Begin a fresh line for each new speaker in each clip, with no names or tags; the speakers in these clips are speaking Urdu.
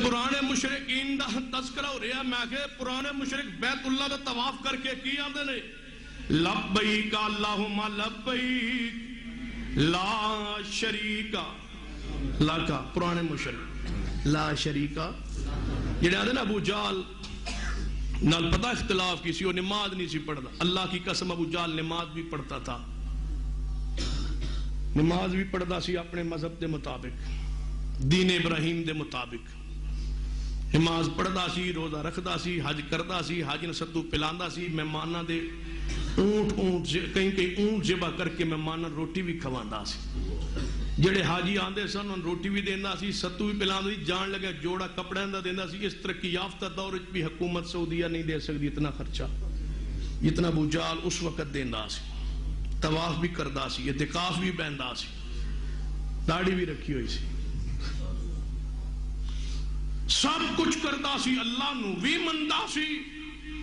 پرانے مشرکین دا تذکرہ ہو رہا ہے. میں کہ پرانے مشرک بیت اللہ دا طواف کر کے کی آندے نے لبیک اللہم لبیک لا شریکا لاکا. پرانے مشرک لا شریکا جڑے آندے نا ابو جال نال پتہ اختلاف کسی وہ نماز نہیں سی پڑھتا. اللہ کی قسم ابو جال نماز بھی پڑھتا تھا, نماز بھی پڑھتا سی اپنے مذہب دے مطابق, دین ابراہیم دے مطابق نماز پڑھدا سی, روزہ رکھدا سی, حج کردا سی, حج نوں ستو پلاندا سی, مہماناں دے اونٹ کئی اونٹ ذبح کر کے مہماناں روٹی بھی کھواندا سی. جڑے حاجی آندے سن ان روٹی بھی دیندا سی, ستو بھی پلاندا سی, جان لگا جوڑا کپڑیاں دا دیندا سی. اس ترقی یافتہ دور وچ بھی حکومت سعودیہ نہیں دے سکتی اتنا خرچہ جتنا ابو جال اس وقت دیندا سی. طواف بھی کردا سی, اعتکاف بھی بہندا سی, داڑھی بھی رکھی ہوئی سی, سب کچھ کردا سی, اللہ نو بھی مندا سی.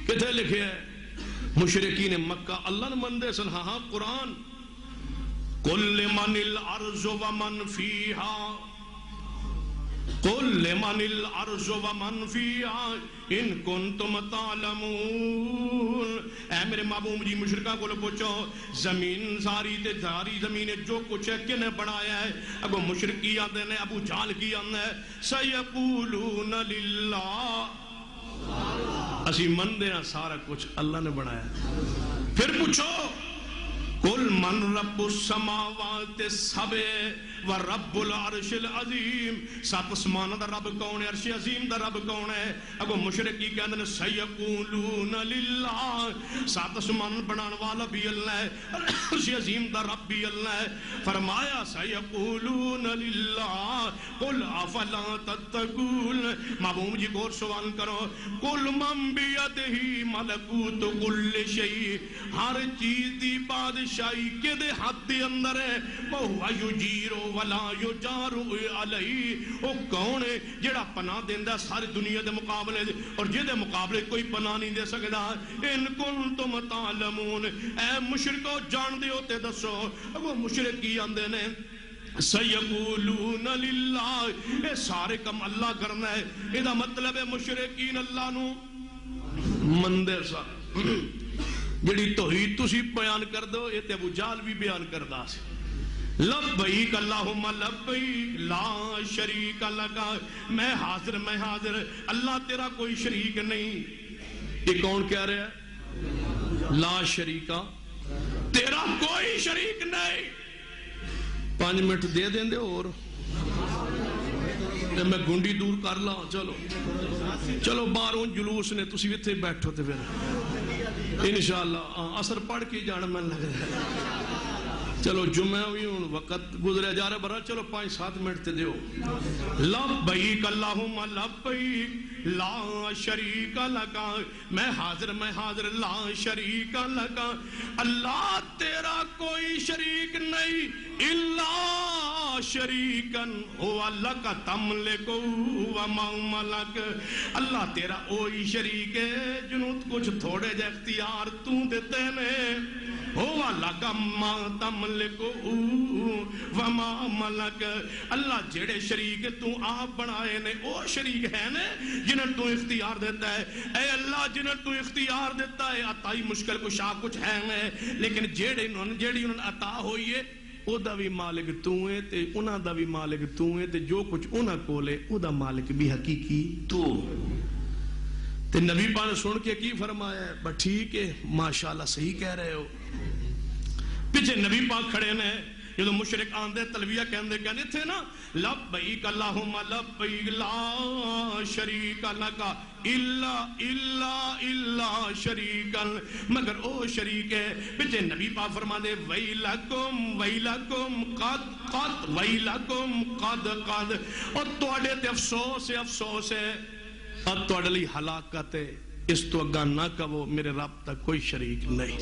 کتے لکھے ہے مشرکین مکہ اللہ نو مندے سن. ہاں قرآن قل لمن الارض ومن فیہا قل لمن الارض ومن فیہا ان کنتم تعلمون. اے میرے محبوب جی مشرکاں کو پوچھو زمین ساری تے ساری زمین جو کچھ ہے کنے بنایا ہے؟ اگو مشرکی آندے نے, ابو جہل کی آندے ہے سیقولون للہ, اسی مندے ہیں سارا کچھ اللہ نے بنایا. پھر پوچھو قل من رب السماوات السبع و رب العرش العظیم, سات اسمان دا رب کون ہے, عرش عظیم دا رب کون ہے؟ اگو مشرکی کہندے نے سیقولون للہ, سات اسمان بنان والا بھی اللہ ہے, عرش عظیم دا رب بھی اللہ ہے. فرمایا سیقولون للہ قل افلا تتقون. محبوب جی غور سوال کرو, قل من بیدہ ملکوت کل شیء, ہر چیز دی بادشاہی کے دے ہاتھ دے اندر ہے. وَهُوَ يُجِيرُ وَلَا يُجَارُ عَلَيْهِ, وہ کون ہے جڑا پناہ دیندہ ساری دنیا دے مقابلے دے اور جے دے مقابلے کوئی پناہ نہیں دے سکتا. ان کنتم تعلمون, اے مشرکو جان دے ہوتے دسو. وہ مشرکی آندے نے سیقولون للہ, اے سارے کم اللہ کرنا ہے. ادا مطلب ہے مشرکین اللہ نو مندے سا. جڑی توحید تسی بیان کر دو یہ تے ابو جہل بھی بیان کردا سی. لبیک اللہم لبیک لا شریک لک, میں حاضر اللہ تیرا کوئی شریک نہیں. یہ کون کہہ رہا ہے؟ لا شریکا, تیرا کوئی شریک نہیں. 5 منٹ دے دیں دے اور میں گنڈی دور کر لا. چلو باہروں جلوس نے, تسی اتنے بیٹھو تے پھر انشاءاللہ اثر پڑھ کے جانا میں لگ رہا ہے. چلو جمعہ ہوئی ہوں وقت گزرے جا رہا برا, چلو 5-7 منٹ تے دیو. لبیک اللہم لبیک لا شریک لک, میں حاضر لا شریک لک, اللہ تیرا کوئی شریک نہیں. الا شریکن هو لک تملک وما ملک, اللہ تیرا وہی شریک ہے جنوں کچھ تھوڑے جے اختیار تو دیتے نے. ہوا لک ما تملک وما ملک, اللہ جڑے شریک تو آپ بنائے نے وہ شریک ہے نے جنہیں تو اختیار دیتا ہے. اے اللہ جنہیں تو اختیار دیتا ہے عطائی مشکل کشا کچھ ہے نے, لیکن جیڑی انہوں عطا ہوئی ہے او دا بھی مالک تو ہے تے انہاں دا بھی مالک تو ہے تے جو کچھ انہاں کولے او دا مالک بھی حقیقی تو. تے نبی پاک نے سن کے کی فرمایا ہے؟ بس ٹھیک ہے ماشاءاللہ صحیح کہہ رہے ہو. پیچھے نبی پاک کھڑے نے, جدو مشرک آندے تلبیہ کہندے تھے نا لبیک اللہم لبیک لا شریک لک الا شریکا, مگر او شریک ہے. پیچھے نبی پاک فرماندے ویلکم قد, اور تواڈے تے افسوس ہے اور تواڈے لئی ہلاکت ہے. اس تو اگاں نہ کہو میرے رب تک کوئی شریک نہیں.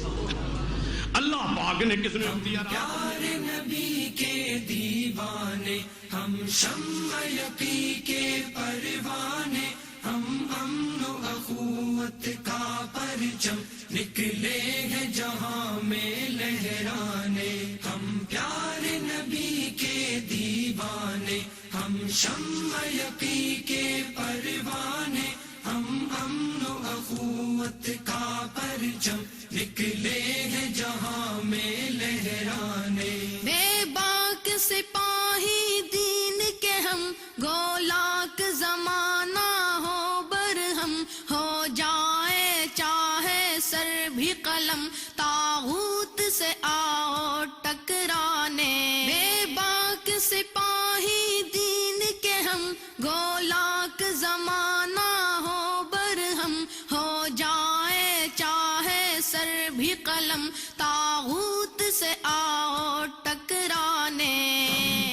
اللہ پاک نے کس نے اختیارات
پیارے نبی کے دیوانے, ہم شمع یقی کے پروانے, ہم امن و اخوت کا پرچم نکلے ہیں جہاں میں لہرانے. ہم پیارے نبی کے دیوانے, ہم شمع یقی کے پروانے، ہم امن و اخوت کا پرچم نکلے ہیں جہاں میں لہرانے۔
بے باک سپاہی دین کے ہم، گولاک زمانہ ہو برہم، ہو جائے چاہے سر بھی قلم، طاغوت سے آؤ ٹکرانے۔ بے باک سپاہی دین کے ہم، گولاک زمانہ ہو برہم، ہو جائے چاہے سر بھی قلم، طاغوت سے آؤ ٹکرانے۔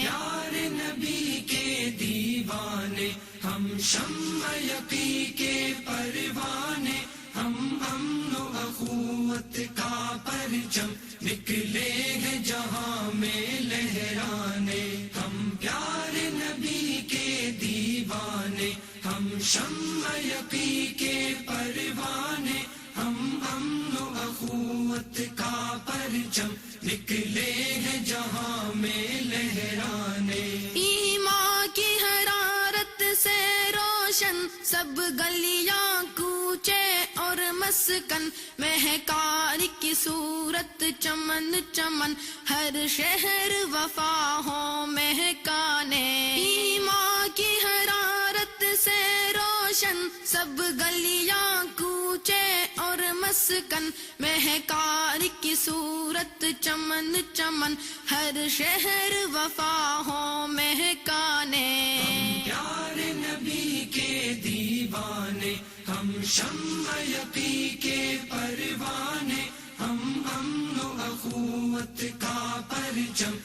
پیارے نبی کے دیوانے، ہم شمع یقی کے پروانے، ہم امن و اخوت کا پرچم نکلے ہیں جہاں میں لہرانے۔ ہم پیارے نبی کے دیوانے، ہم شمع یقی کے پروانے، ہم امن و اخوت کا پرچم نکلے ہیں جہاں میں لہرانے۔
ایمان کی حرارت سے روشن سب گلیاں کوچے اور مسکن، مہکار کی صورت چمن چمن، ہر شہر وفا ہو مہکانے۔ ایمان کی حرارت سے روشن سب گلیاں کوچے اور مسکن، مہکار کی صورت چمن چمن، ہر شہر وفا ہو مہکانے۔
پیارے نبی کے دیوانے، ہم شمع یقی کے پروانے، ہم امن و اخوت کا پرچم